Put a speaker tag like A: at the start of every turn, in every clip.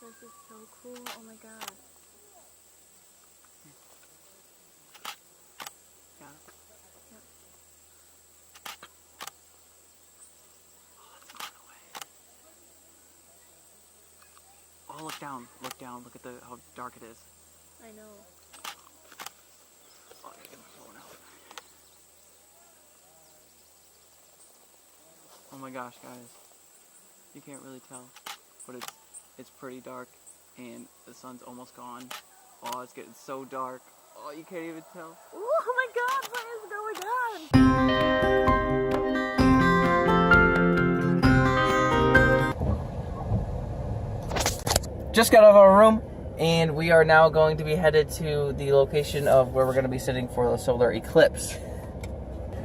A: This is so cool. Oh my god.
B: Got it.
A: Yep.
B: Oh, it's on the way. Oh, look down. Look down. Look at how dark it is.
A: I know.
B: Oh, I gotta get my phone out. Oh my gosh, guys. You can't really tell, but it's pretty dark, and the sun's almost gone. Oh, it's getting so dark. Oh, you can't even tell.
A: Oh my god, what is going on?
B: Just got out of our room, and we are now going to be headed to the location of where we're going to be sitting for the solar eclipse.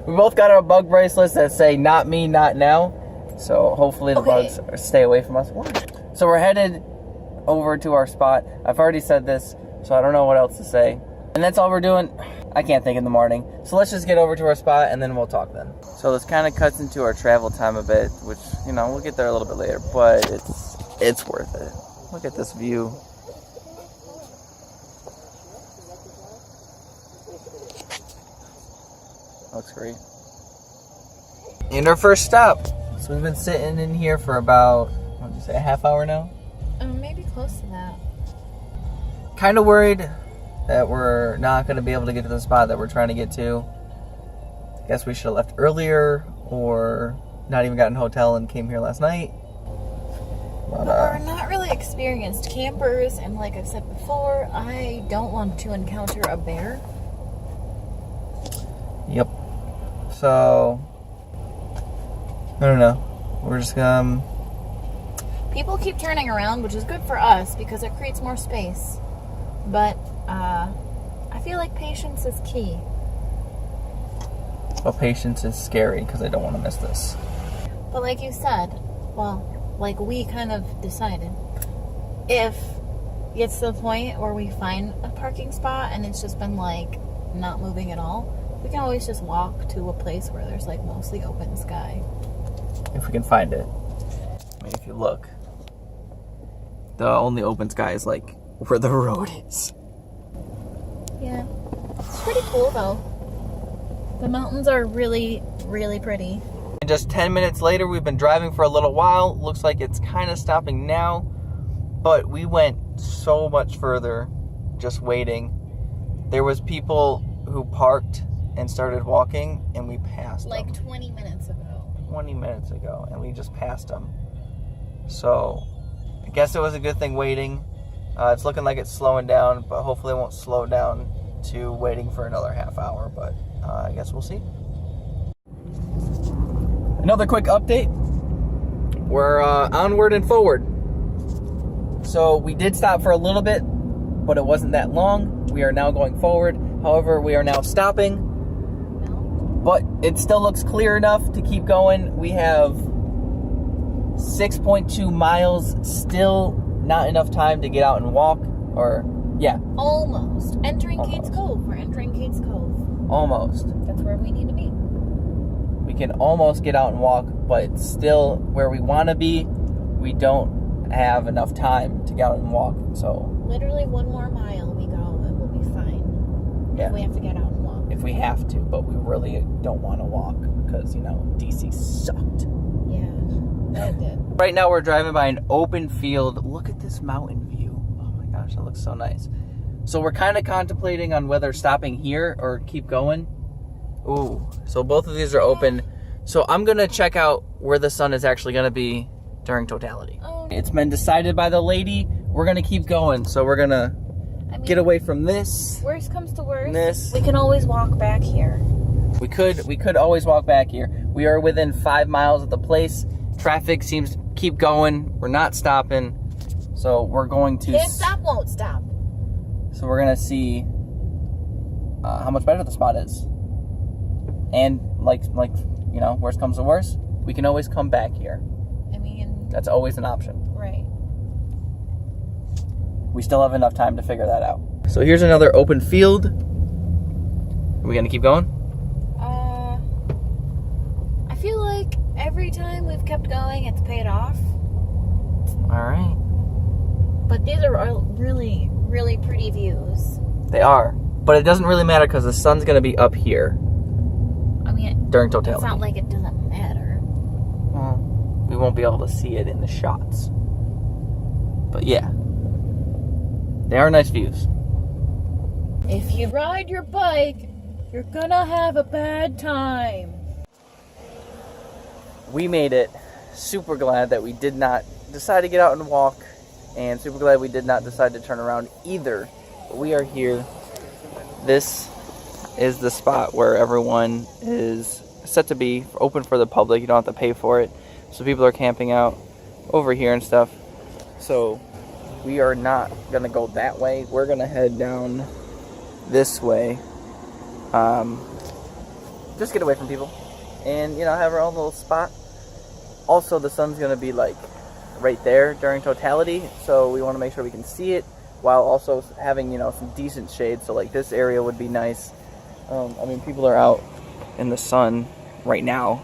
B: We both got our bug bracelets that say "Not me, not now," so hopefully the bugs stay away from us. So we're headed over to our spot. I've already said this, so I don't know what else to say. And that's all we're doing. I can't think in the morning. So let's just get over to our spot and then we'll talk then. So this kind of cuts into our travel time a bit, which, you know, we'll get there a little bit later, but it's worth it. Look at this view. Looks great. And our first stop. So we've been sitting in here for about, what did you say, a half hour now?
A: Maybe close to that.
B: Kind of worried that we're not going to be able to get to the spot that we're trying to get to. I guess we should have left earlier or not even gotten a hotel and came here last night.
A: But we're not really experienced campers, and like I've said before, I don't want to encounter a bear.
B: Yep. So, I don't know. We're just
A: People keep turning around, which is good for us because it creates more space. But I feel like patience is key.
B: Well, patience is scary because I don't want to miss this.
A: But like you said, well, like we kind of decided, if it gets to the point where we find a parking spot and it's just been like not moving at all, we can always just walk to a place where there's like mostly open sky.
B: If we can find it. I mean, if you look, the only open sky is like where the road is.
A: Yeah. It's pretty cool though. The mountains are really, really pretty.
B: And just 10 minutes later, we've been driving for a little while. Looks like it's kind of stopping now, but we went so much further just waiting. There was people who parked and started walking, and we passed
A: like
B: them.
A: 20 minutes ago.
B: 20 minutes ago, and we just passed them. So, I guess it was a good thing waiting. It's looking like it's slowing down, but hopefully it won't slow down to waiting for another half hour, but I guess we'll see. Another quick update. We're onward and forward. So we did stop for a little bit, but it wasn't that long. We are now going forward. However, we are now stopping, but it still looks clear enough to keep going. We have 6.2 miles, still not enough time to get out and walk, or, yeah.
A: Almost. Entering Kate's Cove. We're entering Kate's Cove.
B: Almost.
A: That's where we need to be.
B: We can almost get out and walk, but still where we want to be, we don't have enough time to get out and walk, so.
A: Literally one more mile we go and we'll be fine.
B: Yeah.
A: If we have to get out and walk.
B: If we have to, but we really don't want to walk because, you know, DC sucked.
A: Yeah, that did.
B: Right now we're driving by an open field. Look at this mountain view. Oh my gosh, that looks so nice. So we're kind of contemplating on whether stopping here or keep going. Ooh, so both of these are open. So I'm going to check out where the sun is actually going to be during totality.
A: Oh.
B: It's been decided by the lady. We're going to keep going. So we're going to get away from this.
A: Worst comes to worst,
B: This.
A: we can always walk back here.
B: We could always walk back here. We are within 5 miles of the place. Traffic seems to keep going. We're not stopping. So we're going to...
A: Can't stop, won't stop.
B: So we're going to see how much better the spot is. And like you know, worst comes to worst, we can always come back here.
A: I mean...
B: That's always an option.
A: Right.
B: We still have enough time to figure that out. So here's another open field. Are we going to keep going?
A: I feel like every time we've kept going, it's paid off.
B: All right.
A: These are really, really pretty views.
B: They are. But it doesn't really matter because the sun's going to be up here.
A: I mean,
B: during totality.
A: It's not like it doesn't matter.
B: Well, we won't be able to see it in the shots. But yeah. They are nice views.
A: If you ride your bike, you're gonna have a bad time.
B: We made it. Super glad that we did not decide to get out and walk. And super glad we did not decide to turn around either. But we are here. This is the spot where everyone is set to be open for the public. You don't have to pay for it. So people are camping out over here and stuff. So we are not going to go that way. We're going to head down this way. Just get away from people. And, you know, have our own little spot. Also, the sun's going to be, like, right there during totality. So we want to make sure we can see it while also having, you know, some decent shade. So, like, this area would be nice. I mean, people are out in the sun right now.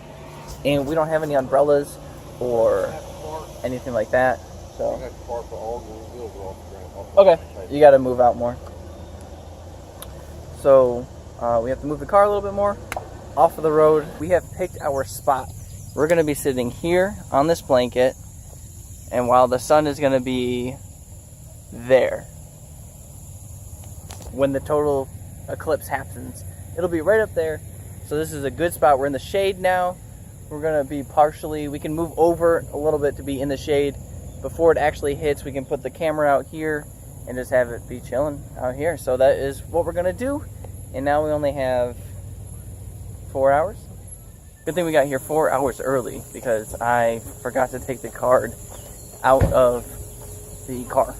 B: And we don't have any umbrellas or anything like that. So. Okay, you got to move out more. So we have to move the car a little bit more off of the road. We have picked our spot. We're going to be sitting here on this blanket, and while the sun is going to be there, when the total eclipse happens, it'll be right up there. So this is a good spot. We're in the shade now. We're going to be partially, we can move over a little bit to be in the shade. Before it actually hits, we can put the camera out here and just have it be chilling out here. So that is what we're gonna do. And now we only have 4 hours. Good thing we got here 4 hours early because I forgot to take the card out of the car.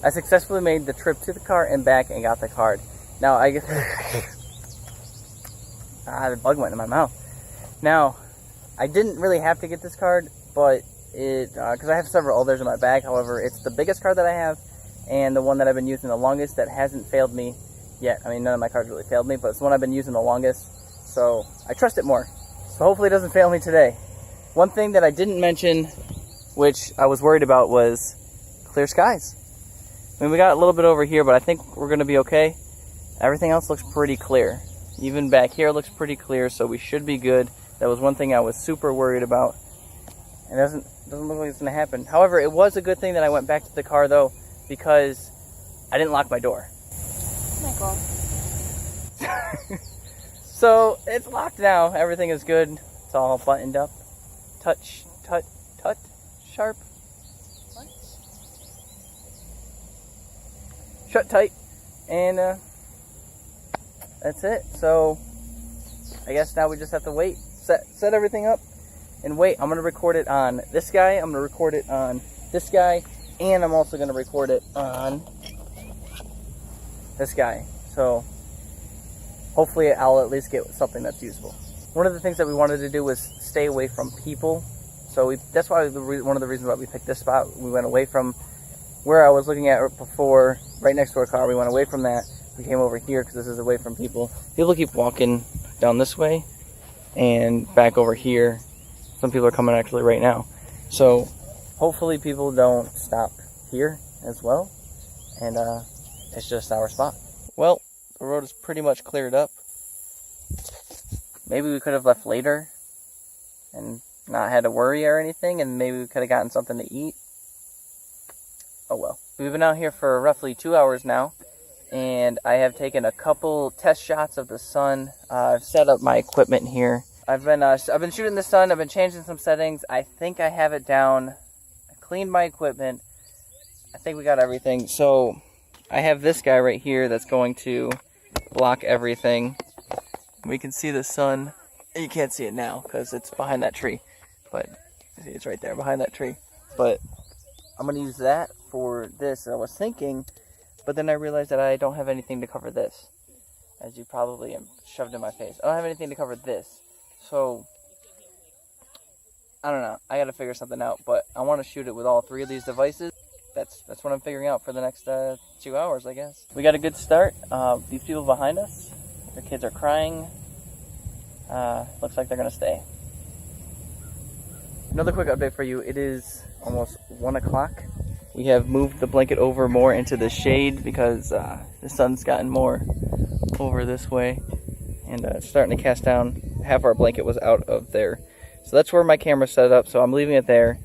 B: I successfully made the trip to the car and back and got the card. Now I guess the bug went in my mouth. Now I didn't really have to get this card, but because I have several others in my bag. However, it's the biggest card that I have and the one that I've been using the longest that hasn't failed me yet. I mean, none of my cards really failed me, but it's the one I've been using the longest, so I trust it more. So hopefully it doesn't fail me today. One thing that I didn't mention, which I was worried about, was clear skies. I mean, we got a little bit over here, but I think we're going to be okay. Everything else looks pretty clear. Even back here looks pretty clear, so we should be good. That was one thing I was super worried about. It doesn't look like it's going to happen. However, it was a good thing that I went back to the car, though, because I didn't lock my door.
A: Michael.
B: So, it's locked now. Everything is good. It's all buttoned up. Touch, sharp. What? Shut tight. And, that's it. So, I guess now we just have to wait. Set everything up. And wait, I'm going to record it on this guy, I'm going to record it on this guy, and I'm also going to record it on this guy. So, hopefully I'll at least get something that's useful. One of the things that we wanted to do was stay away from people. So that's why one of the reasons why we picked this spot. We went away from where I was looking at before, right next to our car. We went away from that. We came over here because this is away from people. People keep walking down this way and back over here. Some people are coming actually right now. So hopefully people don't stop here as well. And it's just our spot. Well, the road is pretty much cleared up. Maybe we could have left later and not had to worry or anything. And maybe we could have gotten something to eat. Oh well. We've been out here for roughly 2 hours now. And I have taken a couple test shots of the sun. I've set up my equipment here. I've been shooting the sun. I've been changing some settings. I think I have it down. I cleaned my equipment. I think we got everything. So I have this guy right here that's going to block everything. We can see the sun. You can't see it now because it's behind that tree. But see, it's right there behind that tree. But I'm going to use that for this. I was thinking, but then I realized that I don't have anything to cover this. As you probably shoved in my face. I don't have anything to cover this. So, I don't know. I got to figure something out. But I want to shoot it with all three of these devices. That's what I'm figuring out for the next 2 hours, I guess. We got a good start. These people behind us, their kids are crying. Looks like they're going to stay. Another quick update for you. It is almost 1 o'clock. We have moved the blanket over more into the shade because the sun's gotten more over this way. And it's starting to cast down. Half our blanket was out of there. So that's where my camera's set up. So I'm leaving it there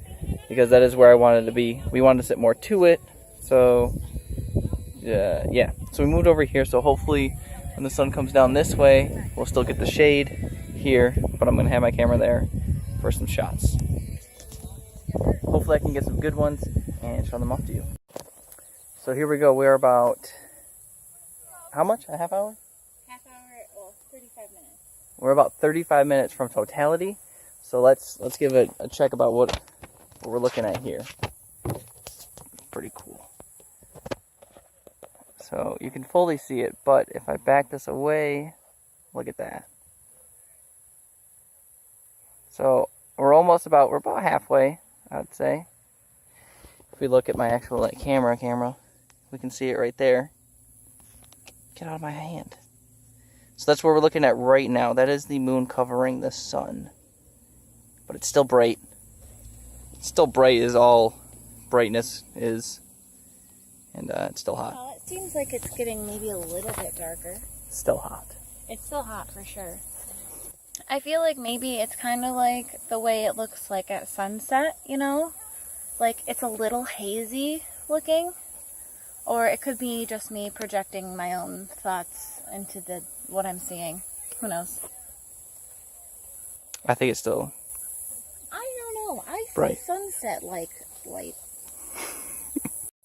B: because that is where I wanted to be. We wanted to sit more to it. So yeah. So we moved over here. So hopefully when the sun comes down this way, we'll still get the shade here. But I'm going to have my camera there for some shots. Hopefully I can get some good ones and show them off to you. So here we go. We're about, how much? A half hour?
A: Half hour, well, 35 minutes.
B: We're about 35 minutes from totality. So let's give it a check about what we're looking at here. Pretty cool. So you can fully see it, but if I back this away, look at that. So we're about halfway, I'd say. If we look at my actual camera, we can see it right there. Get out of my hand. So that's where we're looking at right now. That is the moon covering the sun. But it's still bright. It's still bright as all brightness is. And it's still hot.
A: Well, it seems like it's getting maybe a little bit darker.
B: It's still hot.
A: It's still hot for sure. I feel like maybe it's kind of like the way it looks like at sunset, you know? Like it's a little hazy looking. Or it could be just me projecting my own thoughts into what I'm seeing. Who knows?
B: I think it's still...
A: I don't know. I see
B: bright.
A: sunset like light.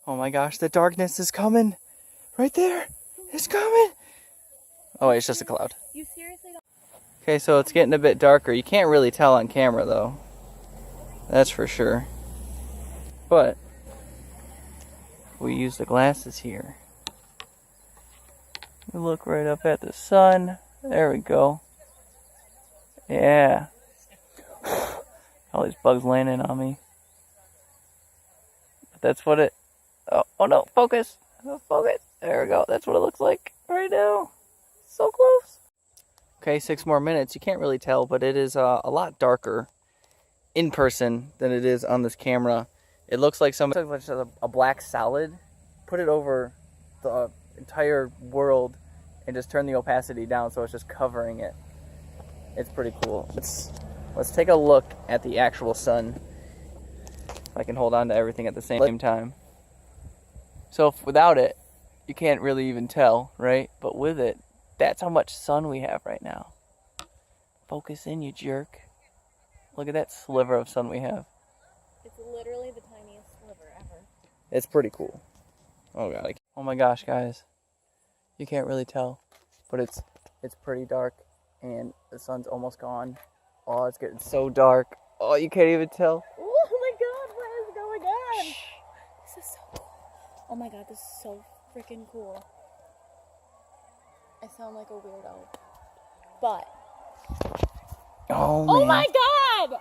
B: Oh my gosh, the darkness is coming. Right there. It's coming. Oh wait, it's just a cloud.
A: You seriously don't...
B: Okay, so it's getting a bit darker. You can't really tell on camera though. That's for sure. But we use the glasses here. We look right up at the sun. There we go. Yeah. All these bugs landing on me. But that's what it... Oh no, focus. Focus. There we go. That's what it looks like right now. So close. Okay, 6 more minutes. You can't really tell, but it is a lot darker in person than it is on this camera. It looks like somebody took a black solid, put it over the entire world, and just turned the opacity down so it's just covering it. It's pretty cool. Let's take a look at the actual sun. If I can hold on to everything at the same time. So without it, you can't really even tell, right? But with it, that's how much sun we have right now. Focus in, you jerk. Look at that sliver of sun we have.
A: It's literally the tiniest sliver ever.
B: It's pretty cool. Oh god. Oh my gosh, guys. You can't really tell, but it's pretty dark and the sun's almost gone. Oh, it's getting so dark. Oh, you can't even tell.
A: Oh my god, what is going on? Shh. This is so cool. Oh my god, this is so freaking cool. I sound like a weirdo. But
B: oh man.
A: Oh my god!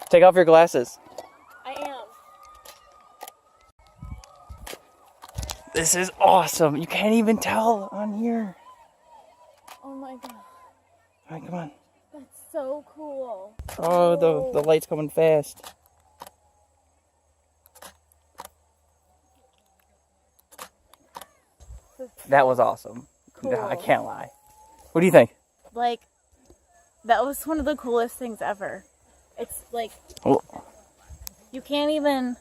B: Take off your glasses.
A: I am.
B: This is awesome. You can't even tell on here.
A: Oh my god.
B: Alright, come on.
A: That's so cool.
B: Oh, the light's coming fast. That was awesome.
A: Cool.
B: I can't lie. What do you think?
A: Like, that was one of the coolest things ever. It's like,
B: Oh.
A: you can't even,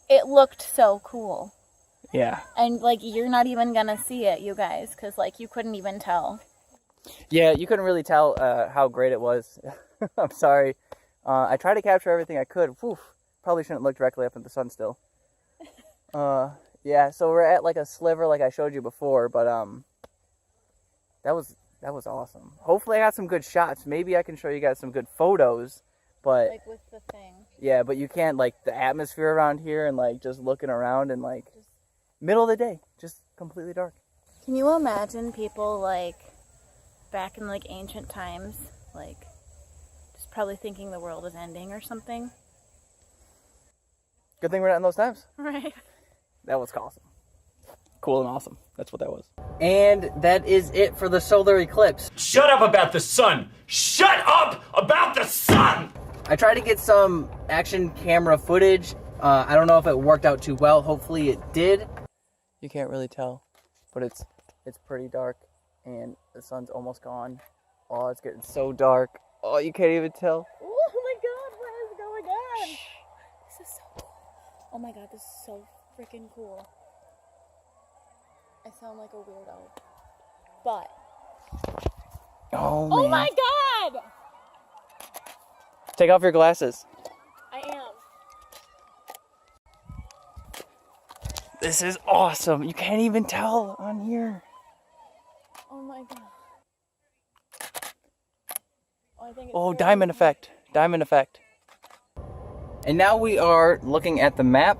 A: it looked so cool.
B: Yeah.
A: And like, you're not even gonna see it, you guys, because like, you couldn't even tell.
B: Yeah, you couldn't really tell how great it was. I'm sorry. I tried to capture everything I could. Whew, probably shouldn't look directly up at the sun still. Yeah, so we're at like a sliver like I showed you before, but that was awesome. Hopefully I got some good shots. Maybe I can show you guys some good photos, but
A: Like with the thing.
B: yeah, but you can't, like, the atmosphere around here and like just looking around and like middle of the day, just completely dark.
A: Can you imagine people like back in like ancient times, like just probably thinking the world is ending or something?
B: Good thing we're not in those times.
A: Right.
B: That was awesome. Cool and awesome. That's what that was. And that is it for the solar eclipse.
C: Shut up about the sun! Shut up about the sun!
B: I tried to get some action camera footage. I don't know if it worked out too well. Hopefully it did. You can't really tell, but it's pretty dark and the sun's almost gone. Oh, it's getting so dark. Oh, you can't even tell.
A: Oh my god, what is going on? Shh. This is so cool. Oh my god, this is so freaking cool. I sound like a weirdo. But.
B: Oh, man.
A: Oh my god!
B: Take off your glasses.
A: I am.
B: This is awesome. You can't even tell on here.
A: Oh my god. Oh, I think it's
B: Oh, diamond effect. Diamond effect. And now we are looking at the map,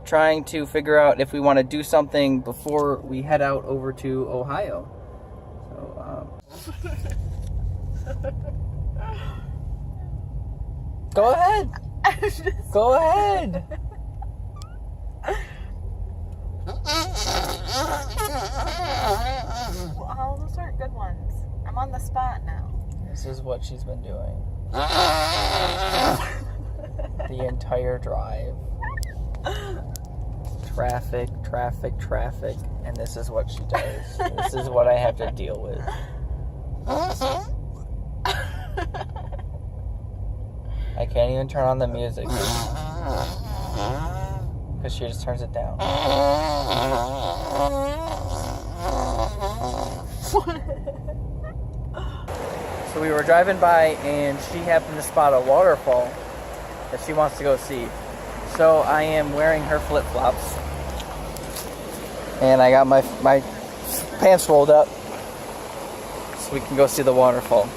B: trying to figure out if we want to do something before we head out over to Ohio. So, go ahead. Go ahead.
A: Well, those aren't good ones. I'm on the spot now.
B: This is what she's been doing. The entire drive. Traffic, traffic, traffic. And this is what she does. This is what I have to deal with. I can't even turn on the music. Because she just turns it down. So we were driving by and she happened to spot a waterfall that she wants to go see. So I am wearing her flip-flops. And I got my pants rolled up so we can go see the waterfall.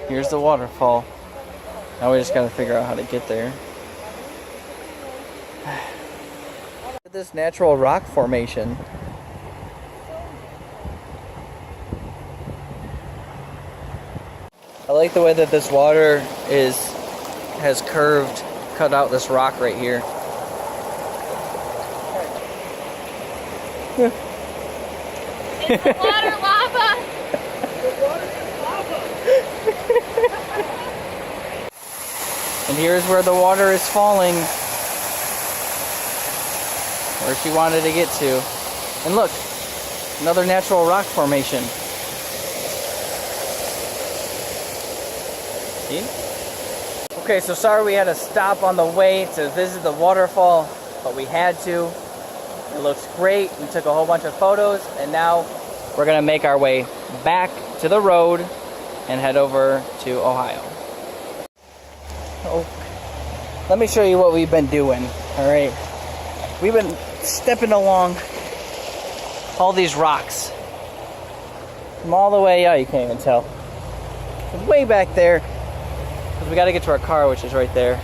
B: Here's the waterfall. Now we just gotta figure out how to get there. This natural rock formation. I like the way that this water has curved, cut out this rock right here.
A: It's the water lava.
B: The water is lava. And here's where the water is falling. Where she wanted to get to. And look, another natural rock formation. See? Okay, so sorry we had to stop on the way to visit the waterfall, but we had to. It looks great. We took a whole bunch of photos, and now we're gonna make our way back to the road and head over to Ohio. Oh, let me show you what we've been doing. All right, we've been stepping along all these rocks from all the way out. You can't even tell. From way back there, because we got to get to our car, which is right there.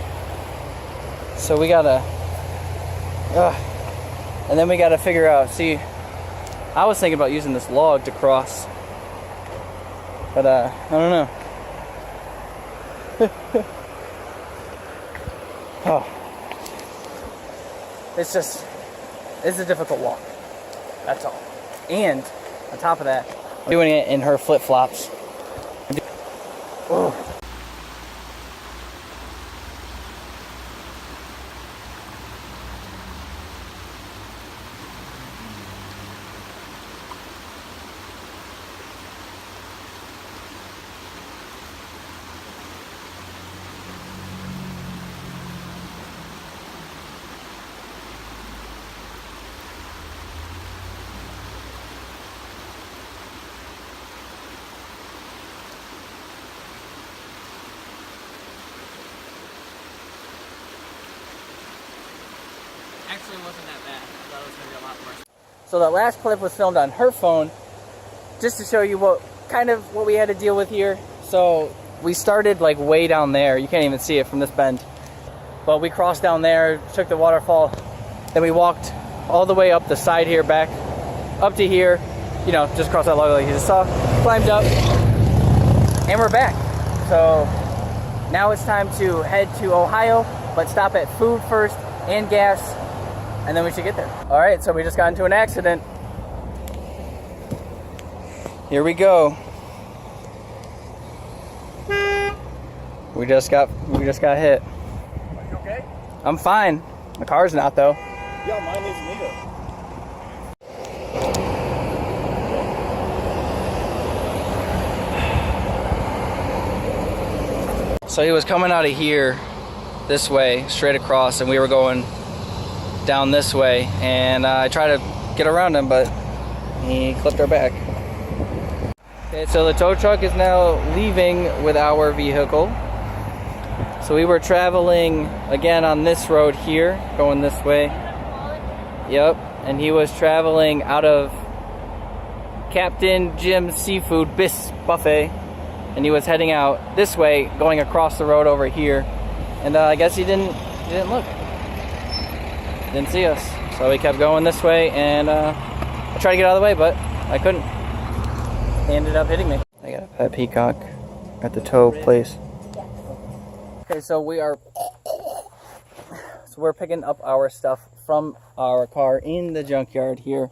B: So we gotta, and then we gotta figure out. See, I was thinking about using this log to cross, but I don't know. Oh, it's a difficult walk. That's all. And on top of that, I'm doing it in her flip-flops. Oh. Actually wasn't that bad. I thought it was going to be a lot worse. So that last clip was filmed on her phone, just to show you what we had to deal with here. So we started like way down there. You can't even see it from this bend. But we crossed down there, took the waterfall, then we walked all the way up the side here, back up to here, you know, just cross that log like you just saw, climbed up, and we're back. So now it's time to head to Ohio, but stop at food first and gas, and then we should get there. All right, so we just got into an accident. Here we go. We just got hit.
C: Are you okay?
B: I'm fine. My car's not though.
C: Yeah, mine isn't either.
B: So he was coming out of here this way, straight across, and we were going down this way, and I tried to get around him, but he clipped our back. Okay, so the tow truck is now leaving with our vehicle. So we were traveling again on this road here, going this way. Yep, and he was traveling out of Captain Jim's Seafood Buffet, and he was heading out this way, going across the road over here. And I guess he didn't look, didn't see us. So we kept going this way, and I tried to get out of the way, but I couldn't. He ended up hitting me. I got a pet peacock at the tow place. Okay, so we're picking up our stuff from our car in the junkyard here,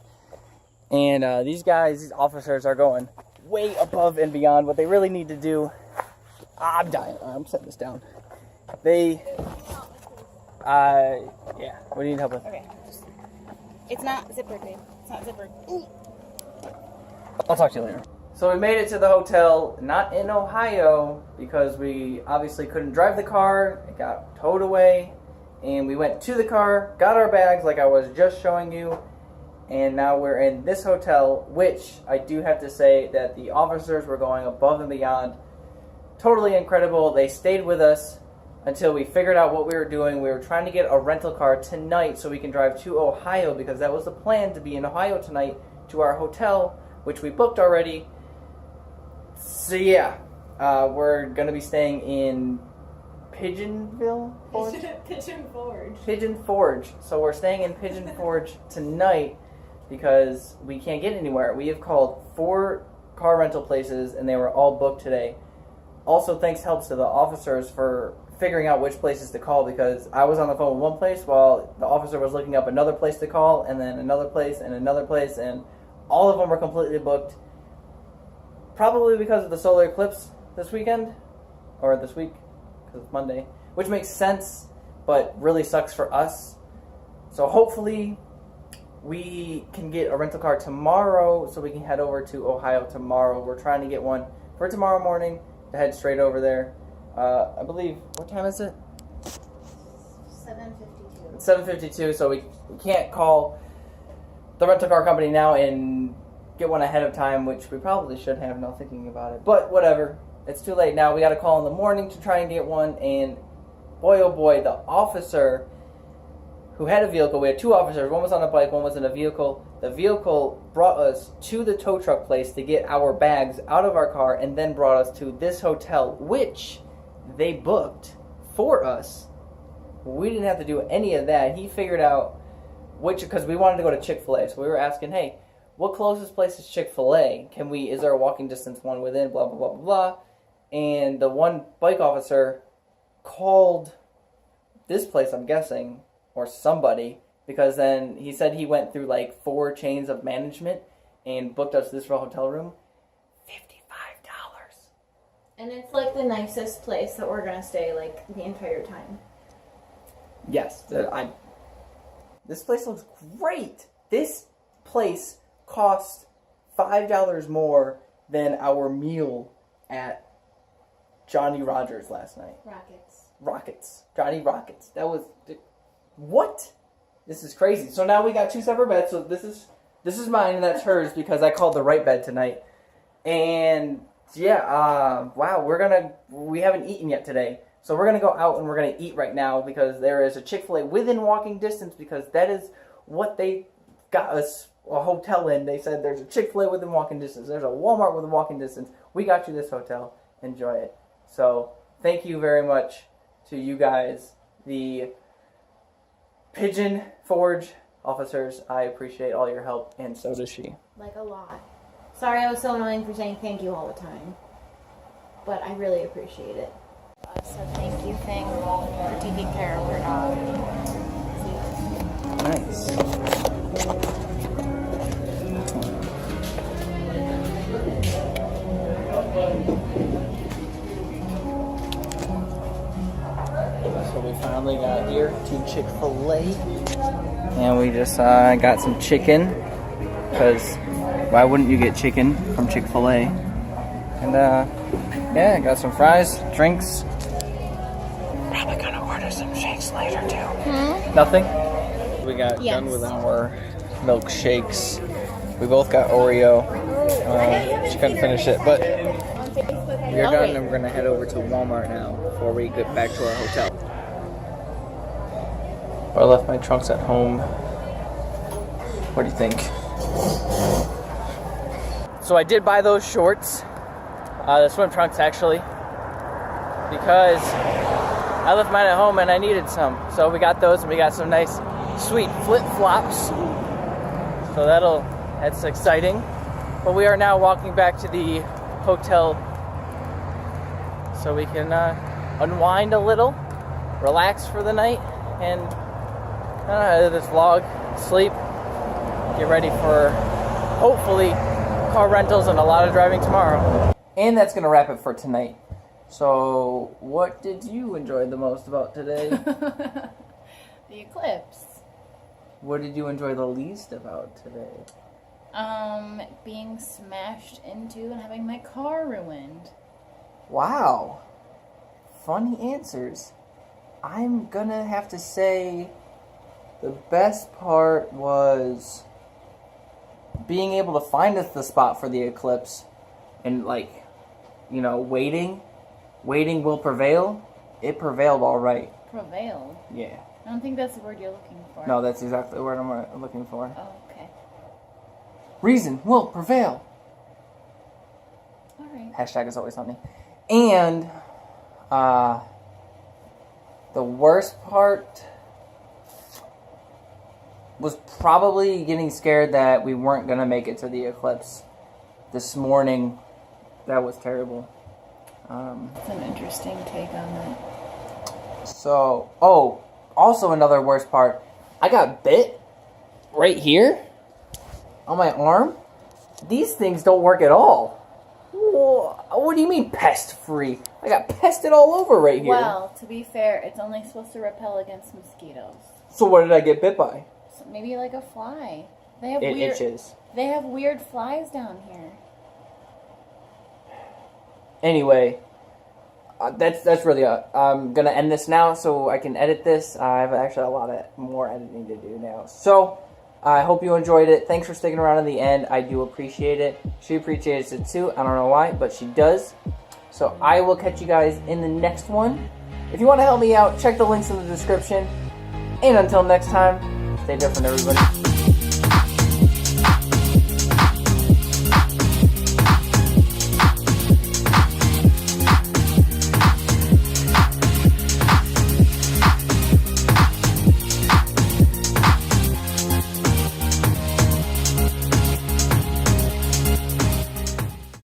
B: and these officers are going way above and beyond what they really need to do. I'm dying. I'm setting this down. Yeah. What do you need help with?
A: Okay. It's not zippered, babe. It's not zippered. Ooh.
B: I'll talk to you later. So we made it to the hotel, not in Ohio, because we obviously couldn't drive the car. It got towed away. And we went to the car, got our bags like I was just showing you. And now we're in this hotel, which I do have to say that the officers were going above and beyond. Totally incredible. They stayed with us until we figured out what we were doing. We were trying to get a rental car tonight so we can drive to Ohio, because that was the plan, to be in Ohio tonight to our hotel, which we booked already. So yeah, we're going to be staying in Pigeon Forge. So we're staying in Pigeon Forge tonight because we can't get anywhere. We have called 4 car rental places and they were all booked today. Also, thanks helps to the officers for figuring out which places to call, because I was on the phone with one place while the officer was looking up another place to call, and then another place and another place, and all of them were completely booked. Probably because of the solar eclipse this weekend, or this week, because it's Monday, which makes sense, but really sucks for us. So hopefully we can get a rental car tomorrow so we can head over to Ohio tomorrow. We're trying to get one for tomorrow morning to head straight over there. I believe, what time is it?
A: 7:52.
B: It's 7:52, so we can't call the rental car company now and get one ahead of time, which we probably should have now thinking about it. But whatever, it's too late now. We got to call in the morning to try and get one, and boy oh boy, the officer who had a vehicle, we had 2 officers, one was on a bike, one was in a vehicle. The vehicle brought us to the tow truck place to get our bags out of our car, and then brought us to this hotel, which they booked for us. We didn't have to do any of that. He figured out which, because we wanted to go to Chick-fil-A, so we were asking, hey, what closest place is Chick-fil-A? Is there a walking distance one within, blah, blah, blah, blah, blah. And the one bike officer called this place, I'm guessing, or somebody, because then he said he went through like 4 chains of management and booked us this hotel room. $55.
A: And it's like the nicest place that we're gonna stay like the entire time.
B: Yes, this place looks great. This place cost $5 more than our meal at Johnny Rogers last night. Rockets. Johnny Rockets. That was... What? This is crazy. So now we got 2 separate beds. So this is mine and that's hers, because I called the right bed tonight. And yeah, wow, we haven't eaten yet today. So we're going to go out and we're going to eat right now, because there is a Chick-fil-A within walking distance, because that is what they got us a hotel in. They said there's a Chick-fil-A within walking distance. There's a Walmart within walking distance. We got you this hotel. Enjoy it. So thank you very much to you guys, the Pigeon Forge officers. I appreciate all your help, and so does she.
A: Like a lot. Sorry I was so annoying for saying thank you all the time. But I really appreciate it. So thank you thing for taking care of your dog.
B: Nice. So we finally got here to Chick-fil-A. And we just got some chicken. Because why wouldn't you get chicken from Chick-fil-A? And yeah, got some fries, drinks. Probably gonna order some shakes later too. Nothing? We got done with our milkshakes. We both got Oreo. She couldn't finish it, but we are done and we're gonna head over to Walmart now before we get back to our hotel. I left my trunks at home. What do you think? So I did buy those shorts, the swim trunks actually, because I left mine at home and I needed some. So we got those and we got some nice sweet flip-flops. So that's exciting. But we are now walking back to the hotel so we can unwind a little, relax for the night, and edit this vlog, sleep, get ready for hopefully car rentals and a lot of driving tomorrow. And that's gonna wrap it for tonight. So what did you enjoy the most about today?
A: The eclipse.
B: What did you enjoy the least about today?
A: Being smashed into and having my car ruined.
B: Wow. Funny answers. I'm gonna have to say the best part was being able to find us the spot for the eclipse and waiting will prevail. It prevailed all right.
A: Prevailed?
B: Yeah.
A: I don't think that's the word you're looking for.
B: No, that's exactly the word I'm looking for.
A: Oh, okay.
B: Reason will prevail.
A: Alright.
B: Hashtag is always something. And the worst part was probably getting scared that we weren't going to make it to the eclipse this morning. That was terrible.
A: That's an interesting take on that.
B: So, also another worst part. I got bit right here on my arm. These things don't work at all. What do you mean pest-free? I got pested all over right here.
A: Well, to be fair, it's only supposed to repel against mosquitoes.
B: So what did I get bit by?
A: So maybe like a fly. They have
B: It
A: weird,
B: itches.
A: They have weird flies down here.
B: Anyway, that's really I'm gonna end this now so I can edit this. I have actually a lot more editing to do now. So I hope you enjoyed it. Thanks for sticking around to the end. I do appreciate it. She appreciates it too. I don't know why, but she does. So I will catch you guys in the next one. If you want to help me out, check the links in the description. And until next time, stay different, everybody.